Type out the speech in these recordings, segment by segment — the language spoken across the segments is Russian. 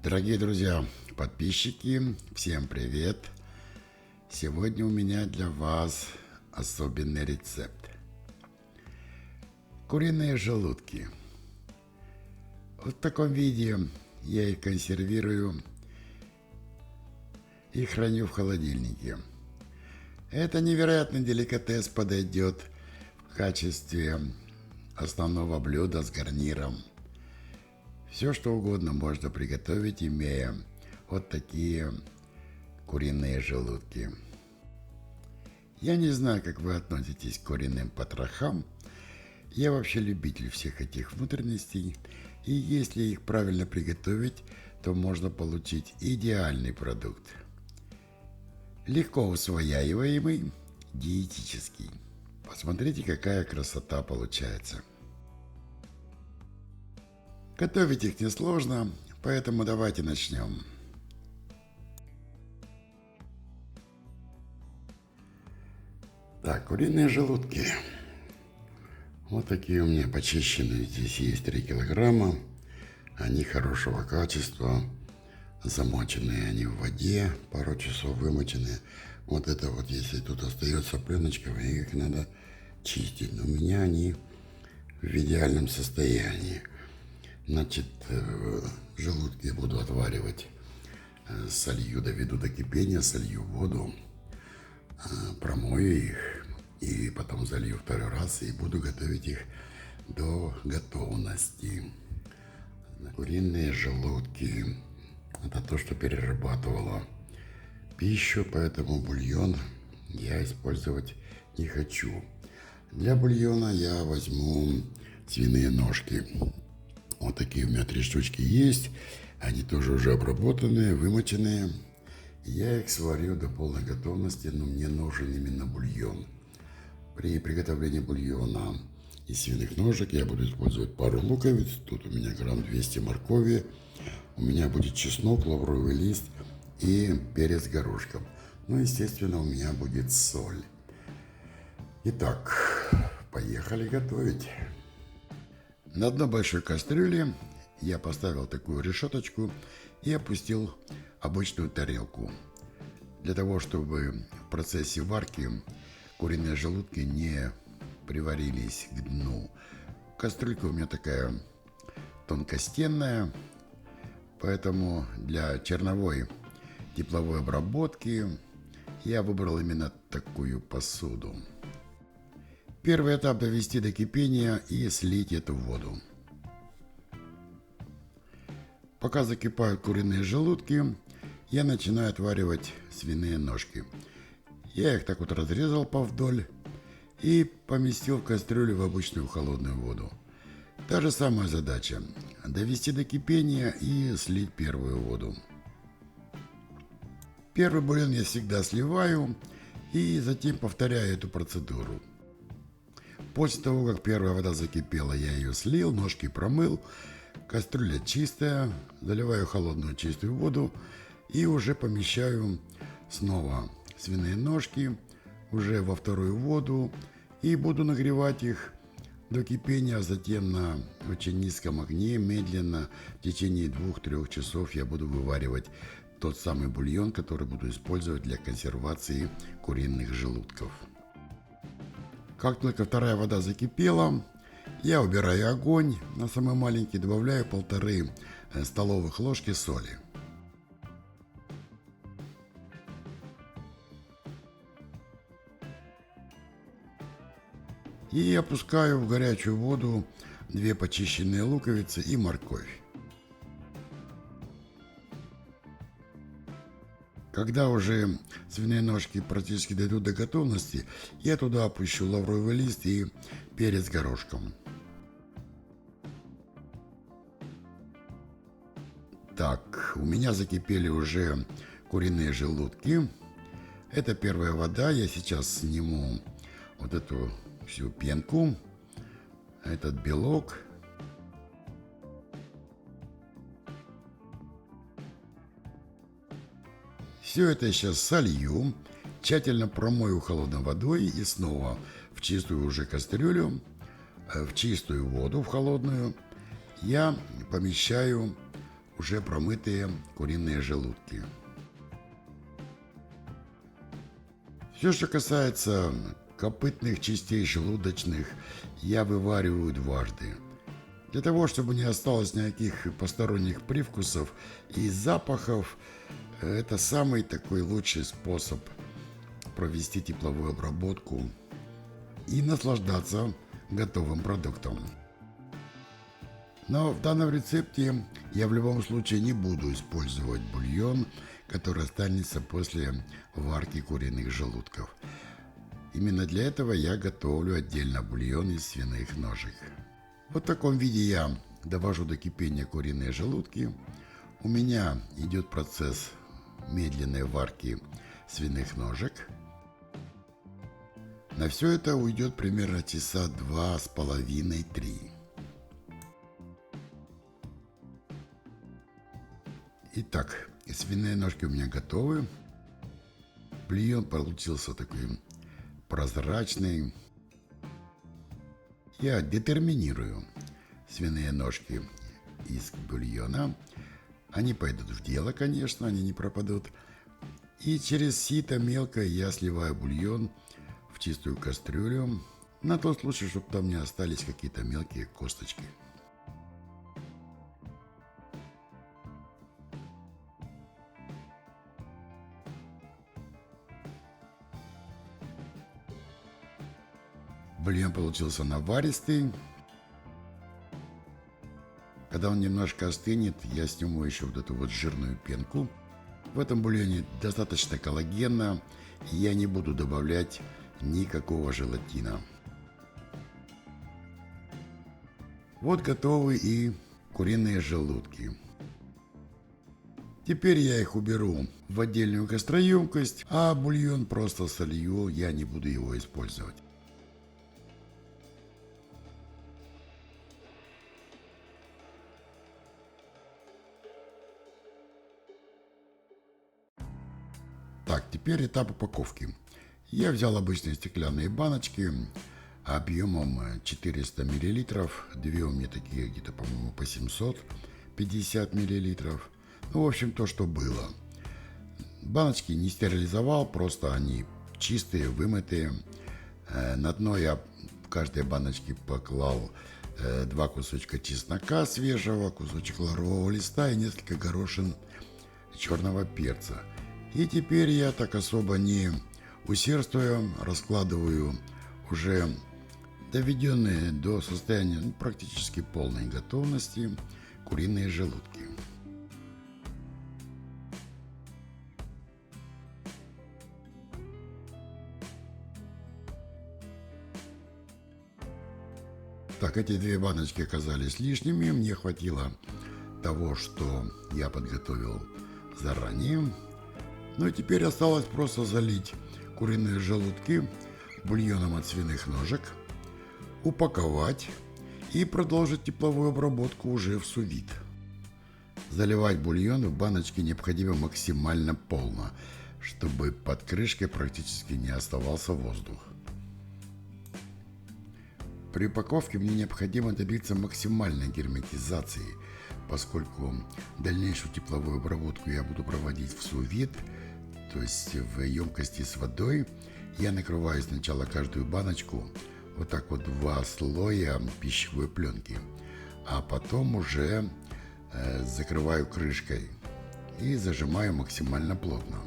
Дорогие друзья, подписчики, всем привет! Сегодня у меня для вас особенный рецепт. Куриные желудки. Вот в таком виде я их консервирую и храню в холодильнике. Это невероятный деликатес, подойдет в качестве основного блюда с гарниром. Все что угодно можно приготовить, имея вот такие куриные желудки. Я не знаю, как вы относитесь к куриным потрохам. Я вообще любитель всех этих внутренностей. И если их правильно приготовить, то можно получить идеальный продукт. Легко усвояемый, диетический. Посмотрите, какая красота получается. Готовить их несложно, поэтому давайте начнем. Так, куриные желудки. Вот такие у меня почищенные. Здесь есть 3 килограмма. Они хорошего качества. Замоченные они в воде. Пару часов вымоченные. Вот это вот, если тут остается пленочка, их надо чистить. Но у меня они в идеальном состоянии. Значит, желудки буду отваривать. Солью, доведу до кипения, солью воду, промою их и потом залью второй раз и буду готовить их до готовности. Куриные желудки – это то, что перерабатывало пищу, поэтому бульон я использовать не хочу. Для бульона я возьму свиные ножки. Вот такие у меня 3 штучки есть. Они тоже уже обработанные, вымоченные. Я их сварю до полной готовности, но мне нужен именно бульон. При приготовлении бульона из свиных ножек я буду использовать пару луковиц. Тут у меня грамм 200 моркови. У меня будет чеснок, лавровый лист и перец горошком. Ну, естественно, у меня будет соль. Итак, поехали готовить. На дно большой кастрюли я поставил такую решеточку и опустил обычную тарелку. Для того, чтобы в процессе варки куриные желудки не приварились к дну. Кастрюлька у меня такая тонкостенная, поэтому для черновой тепловой обработки я выбрал именно такую посуду. Первый этап – довести до кипения и слить эту воду. Пока закипают куриные желудки, я начинаю отваривать свиные ножки. Я их так вот разрезал повдоль и поместил в кастрюлю в обычную холодную воду. Та же самая задача – довести до кипения и слить первую воду. Первый бульон я всегда сливаю и затем повторяю эту процедуру. После того, как первая вода закипела, я ее слил, ножки промыл, кастрюля чистая, заливаю холодную чистую воду и уже помещаю снова свиные ножки уже во вторую воду и буду нагревать их до кипения, а затем на очень низком огне медленно в течение 2-3 часов я буду вываривать тот самый бульон, который буду использовать для консервации куриных желудков. Как только вторая вода закипела, я убираю огонь на самый маленький, добавляю 1,5 столовых ложки соли. И опускаю в горячую воду 2 почищенные луковицы и морковь. Когда уже свиные ножки практически дойдут до готовности, я туда опущу лавровый лист и перец горошком. Так, у меня закипели уже куриные желудки. Это первая вода. Я сейчас сниму вот эту всю пенку, этот белок. Все это я сейчас солью, тщательно промою холодной водой и снова в чистую уже кастрюлю, в чистую воду, в холодную, я помещаю уже промытые куриные желудки. Все, что касается копытных частей желудочных, я вывариваю дважды. Для того, чтобы не осталось никаких посторонних привкусов и запахов, это самый такой лучший способ провести тепловую обработку и наслаждаться готовым продуктом. Но в данном рецепте я в любом случае не буду использовать бульон, который останется после варки куриных желудков. Именно для этого я готовлю отдельно бульон из свиных ножек. Вот в таком виде я довожу до кипения куриные желудки. У меня идет процесс медленной варки свиных ножек. На все это уйдет примерно часа 2,5-3. Итак, свиные ножки у меня готовы. Бульон получился такой прозрачный. Я детерминирую свиные ножки из бульона. Они пойдут в дело, конечно, они не пропадут. И через сито мелко я сливаю бульон в чистую кастрюлю, на тот случай, чтобы там не остались какие-то мелкие косточки. Бульон получился наваристый. Когда он немножко остынет, я сниму еще вот эту вот жирную пенку. В этом бульоне достаточно коллагена, и я не буду добавлять никакого желатина. Вот готовы и куриные желудки. Теперь я их уберу в отдельную гастроемкость, а бульон просто солью, я не буду его использовать. Так, теперь этап упаковки. Я взял обычные стеклянные баночки объемом 400 мл. Две у меня такие где-то, по-моему, по 750 мл. Ну, в общем, то, что было. Баночки не стерилизовал, просто они чистые, вымытые. На дно я в каждой баночке поклал 2 кусочка чеснока свежего, кусочек лаврового листа и несколько горошин черного перца. И теперь я так особо не усердствуя раскладываю уже доведенные до состояния практически полной готовности куриные желудки. Так, эти две баночки оказались лишними. Мне хватило того, что я подготовил заранее. Ну и теперь осталось просто залить куриные желудки бульоном от свиных ножек, упаковать и продолжить тепловую обработку уже в су-вид. Заливать бульон в баночки необходимо максимально полно, чтобы под крышкой практически не оставался воздух. При упаковке мне необходимо добиться максимальной герметизации, поскольку дальнейшую тепловую обработку я буду проводить в су-вид, то есть в емкости с водой. Я накрываю сначала каждую баночку вот так вот 2 слоя пищевой пленки, а потом уже закрываю крышкой и зажимаю максимально плотно.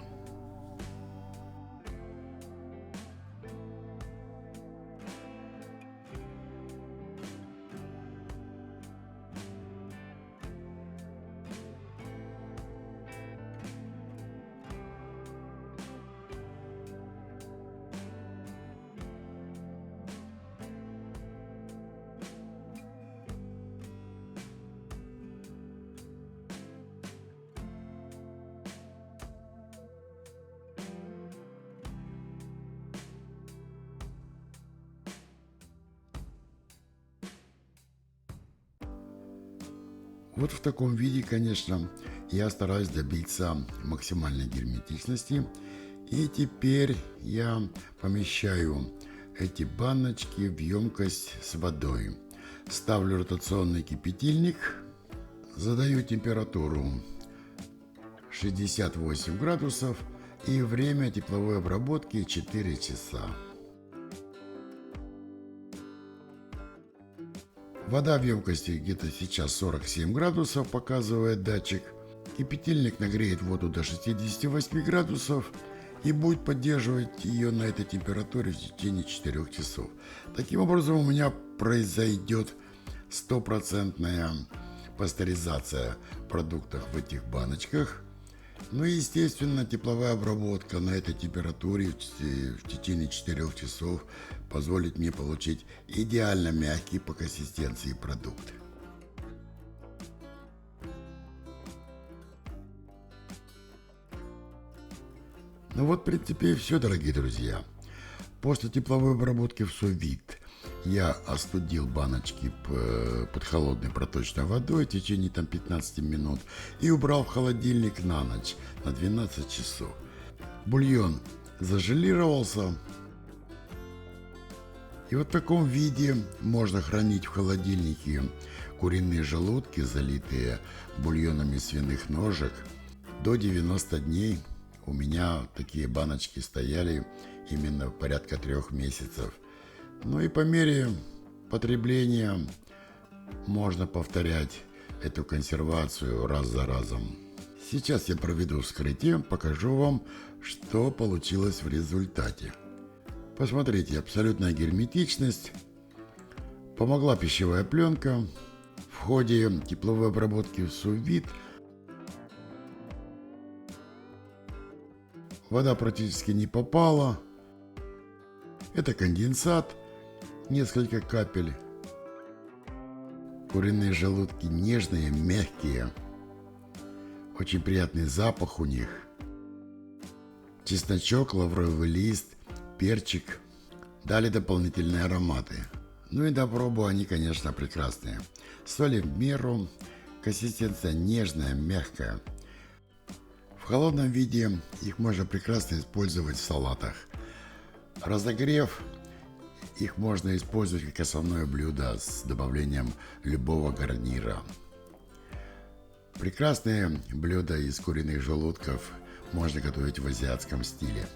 Вот в таком виде, конечно, я стараюсь добиться максимальной герметичности. И теперь я помещаю эти баночки в емкость с водой. Ставлю ротационный кипятильник Задаю температуру 68 градусов и время тепловой обработки 4 часа. Вода в емкости где-то сейчас 47 градусов показывает датчик. Кипятильник нагреет воду до 68 градусов и будет поддерживать ее на этой температуре в течение 4 часов. Таким образом у меня произойдет стопроцентная пастеризация продуктов в этих баночках. Ну и естественно тепловая обработка на этой температуре в течение 4 часов позволит мне получить идеально мягкий по консистенции продукт. Ну вот в принципе и все, дорогие друзья. После тепловой обработки в сous-вид я остудил баночки под холодной проточной водой в течение 15 минут и убрал в холодильник на ночь на 12 часов. Бульон зажелировался. И вот в таком виде можно хранить в холодильнике куриные желудки, залитые бульонами свиных ножек, до 90 дней. У меня такие баночки стояли именно порядка 3 месяцев. Ну и по мере потребления можно повторять эту консервацию раз за разом. Сейчас я проведу вскрытие, покажу вам, что получилось в результате. Посмотрите, абсолютная герметичность. Помогла пищевая пленка. В ходе тепловой обработки в sous-вид вода практически не попала. Это конденсат, несколько капель. Куриные желудки нежные, мягкие. Очень приятный запах у них. Чесночок, лавровый лист, перчик дали дополнительные ароматы. Ну и до пробы они, конечно, прекрасные. Соли в меру, консистенция нежная, мягкая. В холодном виде их можно прекрасно использовать в салатах. Разогрев, их можно использовать как основное блюдо с добавлением любого гарнира. Прекрасные блюда из куриных желудков можно готовить в азиатском стиле.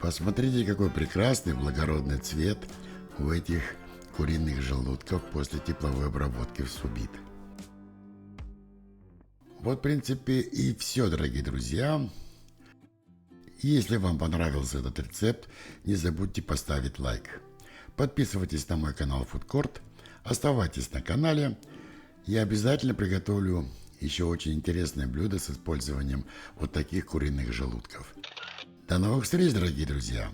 Посмотрите, какой прекрасный благородный цвет у этих куриных желудков после тепловой обработки в sous-вид. Вот, в принципе, и все, дорогие друзья. Если вам понравился этот рецепт, не забудьте поставить лайк. Подписывайтесь на мой канал Food Court, оставайтесь на канале. Я обязательно приготовлю еще очень интересное блюдо с использованием вот таких куриных желудков. До новых встреч, дорогие друзья!